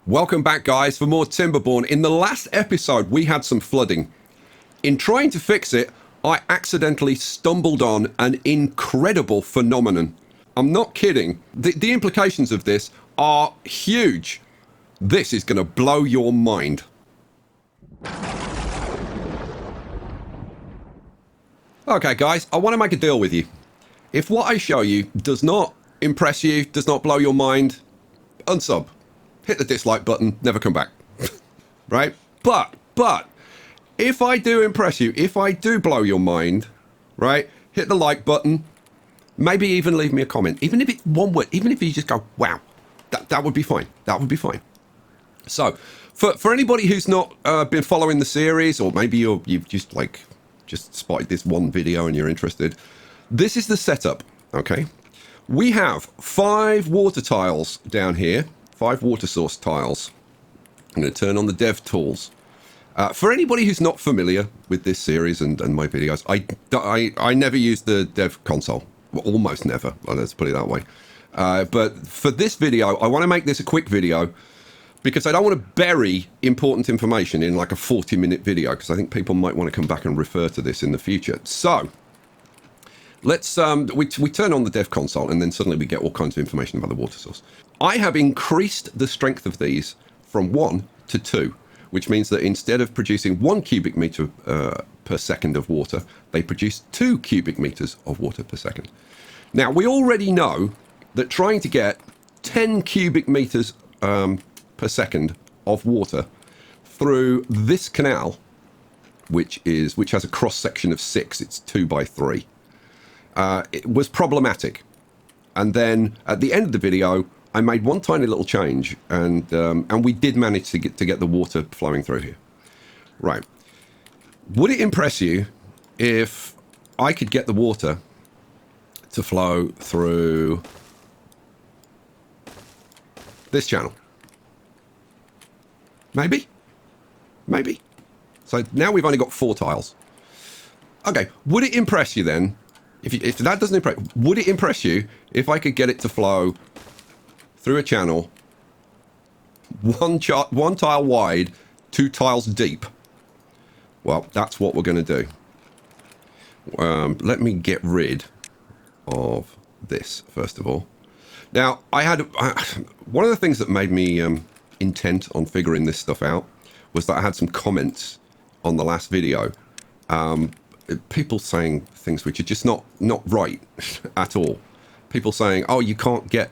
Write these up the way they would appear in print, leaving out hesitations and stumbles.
Welcome back, guys, for more Timberborn. In the last episode, we had some flooding. In trying to fix it, I accidentally stumbled on an incredible phenomenon. I'm not kidding. The implications of this are huge. This is going to blow your mind. Okay, guys, I want to make a deal with you. If what I show you does not impress you, does not blow your mind, unsub. Hit the dislike button, never come back. Right? But, if I do impress you, if I do blow your mind, right, hit the like button, maybe even leave me a comment. Even if it's one word, even if you just go, wow, that would be fine. That would be fine. So, for anybody who's not been following the series, or maybe you've just spotted this one video and you're interested, this is the setup, okay? We have 5 water tiles down here, 5 water source tiles. I'm going to turn on the dev tools. For anybody who's not familiar with this series and my videos, I never use the dev console. Well, almost never, well, let's put it that way. But for this video, I want to make this a quick video because I don't want to bury important information in like a 40-minute video, because I think people might want to come back and refer to this in the future. So let's we turn on the dev console, and then suddenly we get all kinds of information about the water source. I have increased the strength of these from 1 to 2, which means that instead of producing 1 cubic meter per second of water, they produce 2 cubic meters of water per second. Now, we already know that trying to get 10 cubic meters per second of water through this canal, which has a cross section of 6, it's 2 by 3, it was problematic. And then at the end of the video, I made one tiny little change, and we did manage to get the water flowing through here. Right. Would it impress you if I could get the water to flow through this channel? Maybe? Maybe. So now we've only got 4 tiles. Okay, would it impress you then, if that doesn't impress, would it impress you if I could get it to flow through a channel, one tile wide, 2 tiles deep? Well, that's what we're going to do. Let me get rid of this, first of all. Now, one of the things that made me intent on figuring this stuff out was that I had some comments on the last video. People saying things which are just not right at all. People saying, oh, you can't get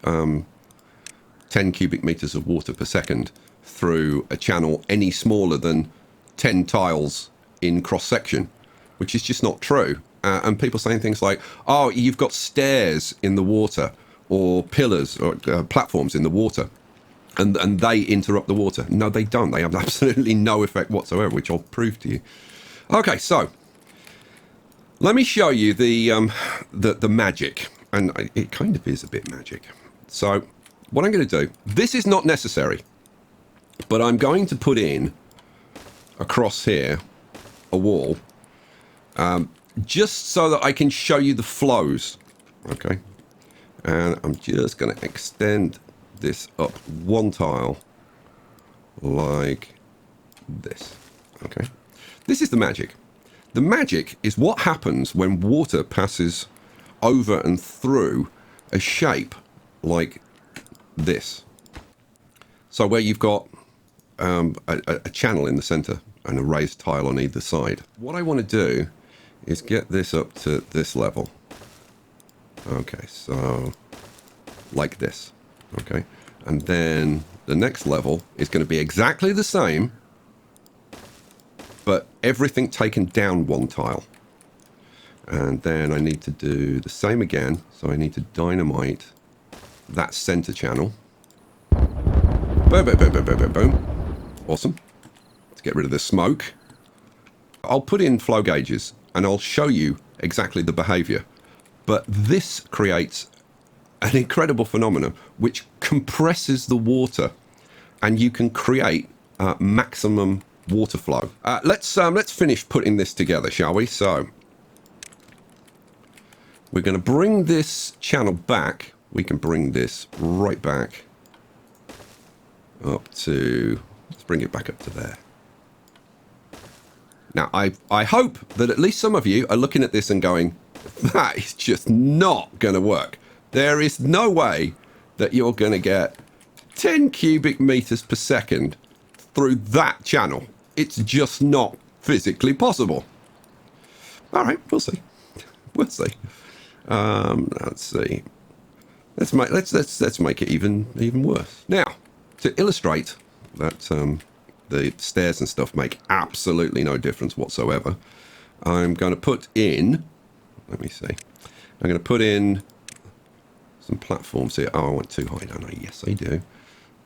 10 cubic meters of water per second through a channel any smaller than 10 tiles in cross-section, which is just not true. And people saying things like, oh, you've got stairs in the water, or pillars or platforms in the water, and they interrupt the water. No, they don't. They have absolutely no effect whatsoever, which I'll prove to you. Okay, so let me show you the magic, and it kind of is a bit magic. So what I'm going to do, this is not necessary, but I'm going to put in across here a wall, just so that I can show you the flows. Okay, and I'm just going to extend this up 1 tile like this. Okay, this is the magic. The magic is what happens when water passes over and through a shape like this. So where you've got a channel in the center and a raised tile on either side. What I want to do is get this up to this level. Okay, so like this. Okay, and then the next level is going to be exactly the same, but everything taken down 1 tile. And then I need to do the same again. So I need to dynamite that center channel. Boom, boom, boom, boom, boom, boom, boom. Awesome. Let's get rid of the smoke. I'll put in flow gauges and I'll show you exactly the behavior. But this creates an incredible phenomenon which compresses the water, and you can create maximum water flow. Let's finish putting this together, shall we? So we're going to bring this channel back. We can bring this right back up to, let's bring it back up to there. Now, I hope that at least some of you are looking at this and going, that is just not going to work. There is no way that you're going to get 10 cubic meters per second through that channel. It's just not physically possible. All right, we'll see. We'll see. Let's see. Let's make it even worse. Now, to illustrate that the stairs and stuff make absolutely no difference whatsoever, I'm going to put in. Let me see. I'm going to put in some platforms here. Oh, I want too high, don't I? Yes, I do.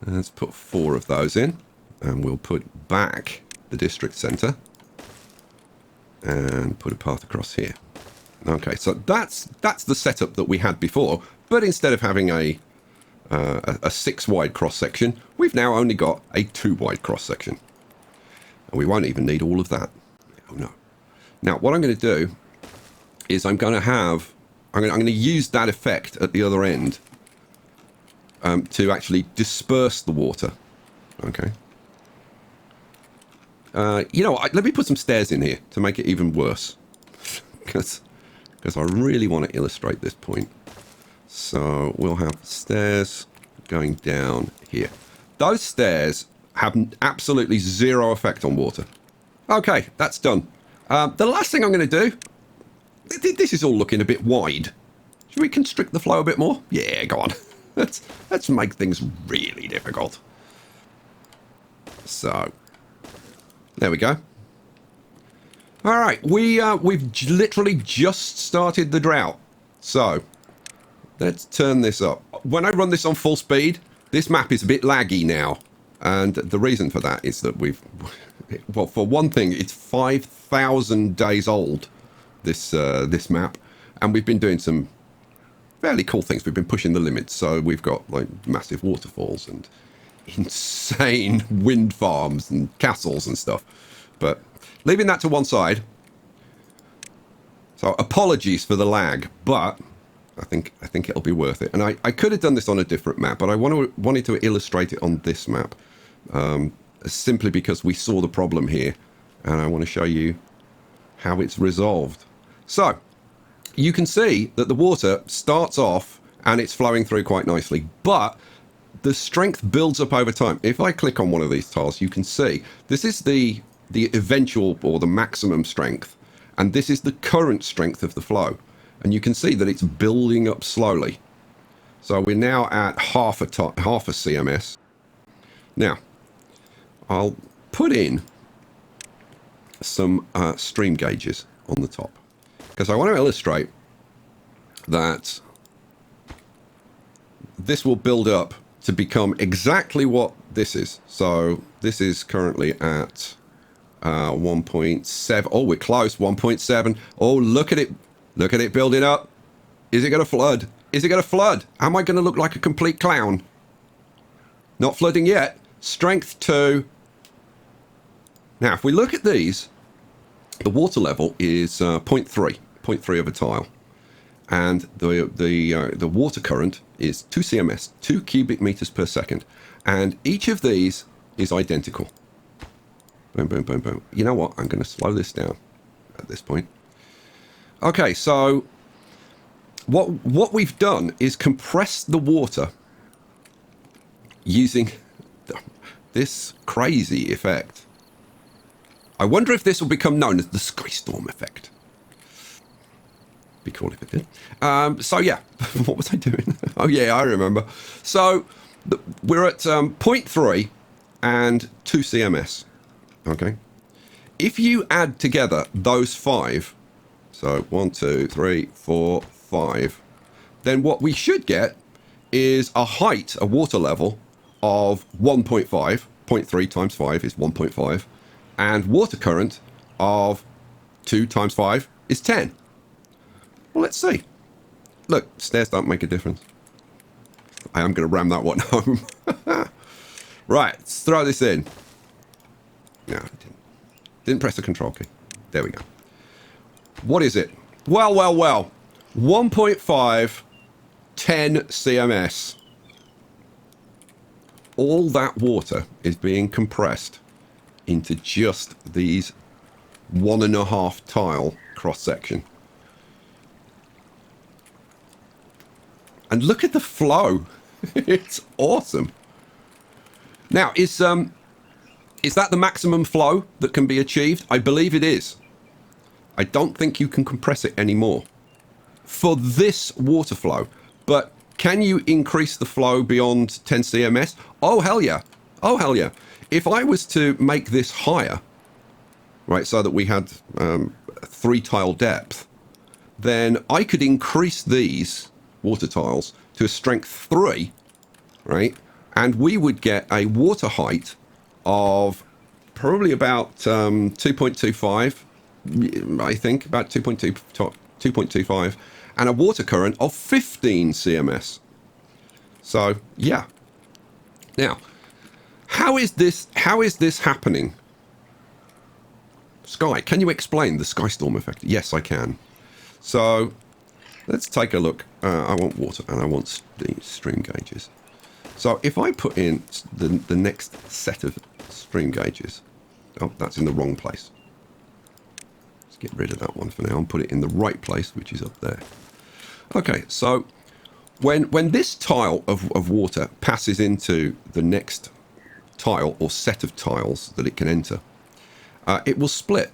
Let's put 4 of those in, and we'll put back the district center and put a path across here. Okay, so that's the setup that we had before, but instead of having a 6 wide cross section, we've now only got a 2 wide cross section, and we won't even need all of that. Oh no! Now what I'm going to do is I'm going to use that effect at the other end to actually disperse the water. Okay. You know, let me put some stairs in here to make it even worse, because I really want to illustrate this point. So we'll have stairs going down here. Those stairs have absolutely zero effect on water. Okay, that's done. The last thing I'm going to do, this is all looking a bit wide. Should we constrict the flow a bit more? Yeah, go on. Let's make things really difficult. So there we go. All right, we've literally just started the drought. So let's turn this up. When I run this on full speed, this map is a bit laggy now. And the reason for that is that well, for one thing, it's 5,000 days old, this map. And we've been doing some fairly cool things. We've been pushing the limits. So we've got like massive waterfalls and insane wind farms and castles and stuff. But leaving that to one side. So apologies for the lag, but I think it'll be worth it. And I could have done this on a different map, but I wanted to illustrate it on this map, simply because we saw the problem here, and I want to show you how it's resolved. So you can see that the water starts off and it's flowing through quite nicely, but the strength builds up over time. If I click on one of these tiles, you can see this is the eventual or the maximum strength, and this is the current strength of the flow. And you can see that it's building up slowly. So we're now at half a CMS. Now, I'll put in some stream gauges on the top, because I want to illustrate that this will build up to become exactly what this is. So this is currently at 1.7. Oh, we're close. 1.7. Oh, look at it. Look at it building up. Is it going to flood? Is it going to flood? Am I going to look like a complete clown? Not flooding yet. Strength 2. Now, if we look at these, the water level is 0.3 of a tile. And the water current is 2 CMS, 2 cubic meters per second. And each of these is identical. Boom, boom, boom, boom. You know what? I'm going to slow this down at this point. Okay, so what we've done is compress the water using this crazy effect. I wonder if this will become known as the sky storm effect. Be cool if it did. So yeah, what was I doing? Oh yeah, I remember. So we're at 0.3 and 2 CMS. Okay. If you add together those 5, so 1, 2, 3, 4, 5, then what we should get is a height, a water level of 1.5. 0.3 times 5 is 1.5. And water current of 2 times 5 is 10. Well, let's see. Look, stairs don't make a difference. I am going to ram that one home. Right, let's throw this in. No, I didn't press the control key. There we go. What is it? Well. 1.5, 10 CMS. all that water is being compressed into just these 1.5 tile cross section. And look at the flow. It's awesome. Now, is that the maximum flow that can be achieved? I believe it is. I don't think you can compress it anymore for this water flow. But can you increase the flow beyond 10 CMS? Oh, hell yeah. Oh, hell yeah. If I was to make this higher, right, so that we had 3 tile depth, then I could increase these water tiles to a strength 3, right? And we would get a water height of probably about 2.25, I think, about 2.25, and a water current of 15 CMS. So, yeah. Now, how is this happening? Sky, can you explain the sky storm effect? Yes, I can. So, let's take a look. I want water and I want stream gauges. So if I put in the next set of stream gauges, oh, that's in the wrong place. Let's get rid of that one for now and put it in the right place, which is up there. Okay, so when this tile of water passes into the next tile or set of tiles that it can enter, it will split.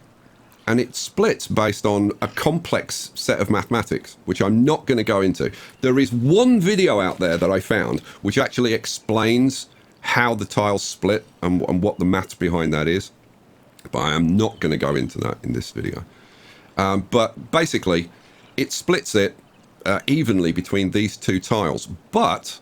And it splits based on a complex set of mathematics, which I'm not going to go into. There is one video out there that I found which actually explains how the tiles split and what the maths behind that is. But I am not going to go into that in this video. But basically, it splits it evenly between these 2 tiles. But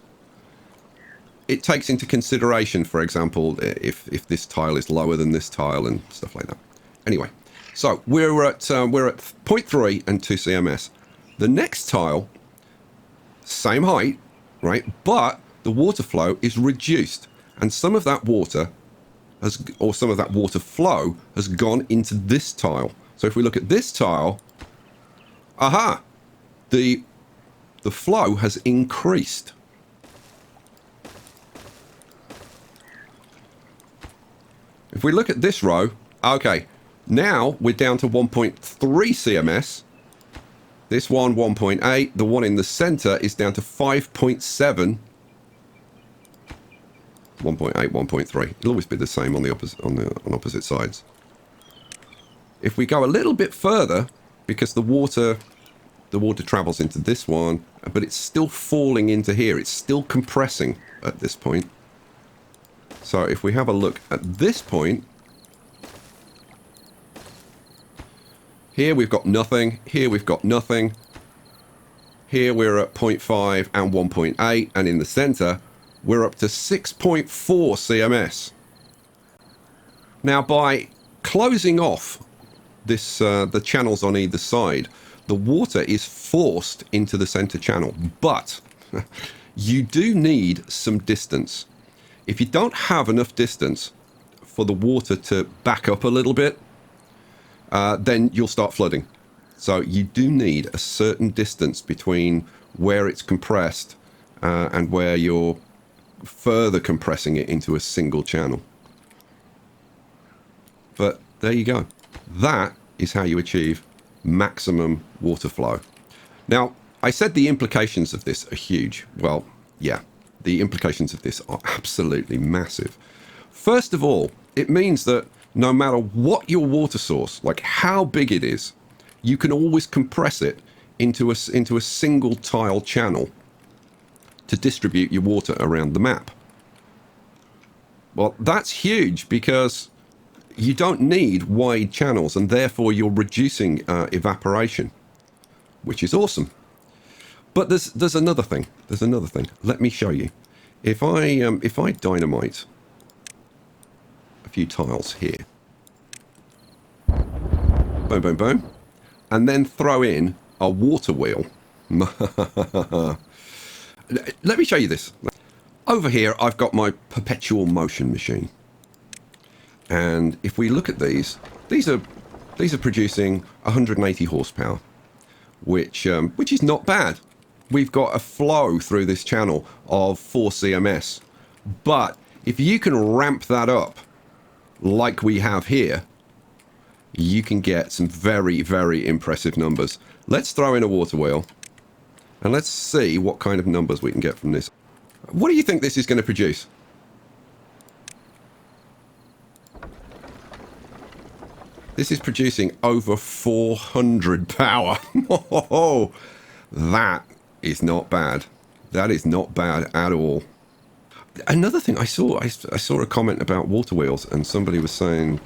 it takes into consideration, for example, if this tile is lower than this tile and stuff like that. Anyway. So we're at 0.3 and 2 CMS. The next tile, same height, right? But the water flow is reduced, and some of that water some of that water flow has gone into this tile. So if we look at this tile, aha, the flow has increased. If we look at this row, okay. Now we're down to 1.3 CMS. This one 1.8. The one in the center is down to 5.7. 1.8, 1.3. It'll always be the same on the opposite sides. If we go a little bit further, because the water travels into this one, but it's still falling into here. It's still compressing at this point. So if we have a look at this point, here we've got nothing. Here we've got nothing. Here we're at 0.5 and 1.8. And in the center, we're up to 6.4 CMS. Now, by closing off this, the channels on either side, the water is forced into the center channel. But you do need some distance. If you don't have enough distance for the water to back up a little bit, then you'll start flooding. So you do need a certain distance between where it's compressed and where you're further compressing it into a single channel. But there you go. That is how you achieve maximum water flow. Now, I said the implications of this are huge. Well, yeah, the implications of this are absolutely massive. First of all, it means that no matter what your water source, like how big it is, you can always compress it into a single tile channel to distribute your water around the map. Well, that's huge because you don't need wide channels and therefore you're reducing evaporation, which is awesome. But there's another thing. There's another thing. Let me show you. If I dynamite a few tiles here, boom, boom, boom, and then throw in a water wheel. Let me show you this. Over here, I've got my perpetual motion machine. And if we look at these are producing 180 horsepower, which is not bad. We've got a flow through this channel of 4 CMS. But If you can ramp that up like we have here, you can get some very, very impressive numbers. Let's throw in a water wheel and let's see what kind of numbers we can get from this. What do you think this is going to produce? This is producing over 400 power. Oh, that is not bad. That is not bad at all. Another thing I saw a comment about water wheels, and somebody was saying,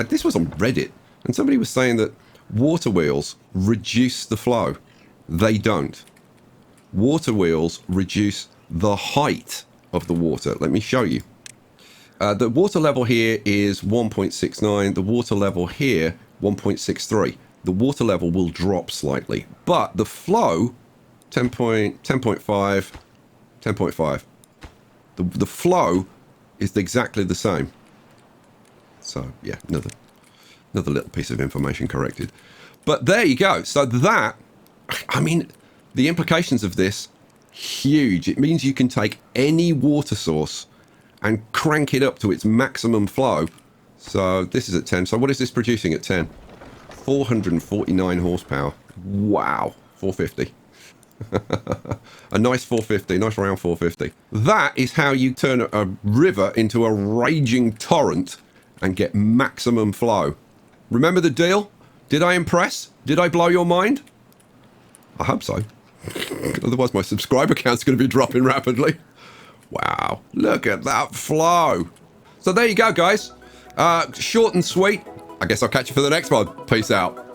this was on Reddit, and somebody was saying that water wheels reduce the flow. They don't. Water wheels reduce the height of the water. Let me show you. The water level here is 1.69. The water level here, 1.63. The water level will drop slightly, but the flow, 10.5, 10.5. The flow is exactly the same. So yeah, another little piece of information corrected. But there you go. So that, I mean, the implications of this, huge. It means you can take any water source and crank it up to its maximum flow. So this is at 10. So what is this producing at 10? 449 horsepower. Wow. 450. A nice 450, nice round 450. That is how you turn a river into a raging torrent and get maximum flow. Remember the deal? Did I impress? Did I blow your mind? I hope so. Otherwise my subscriber count's going to be dropping rapidly. Wow, look at that flow. So there you go, guys. Short and sweet. I guess I'll catch you for the next one. Peace out.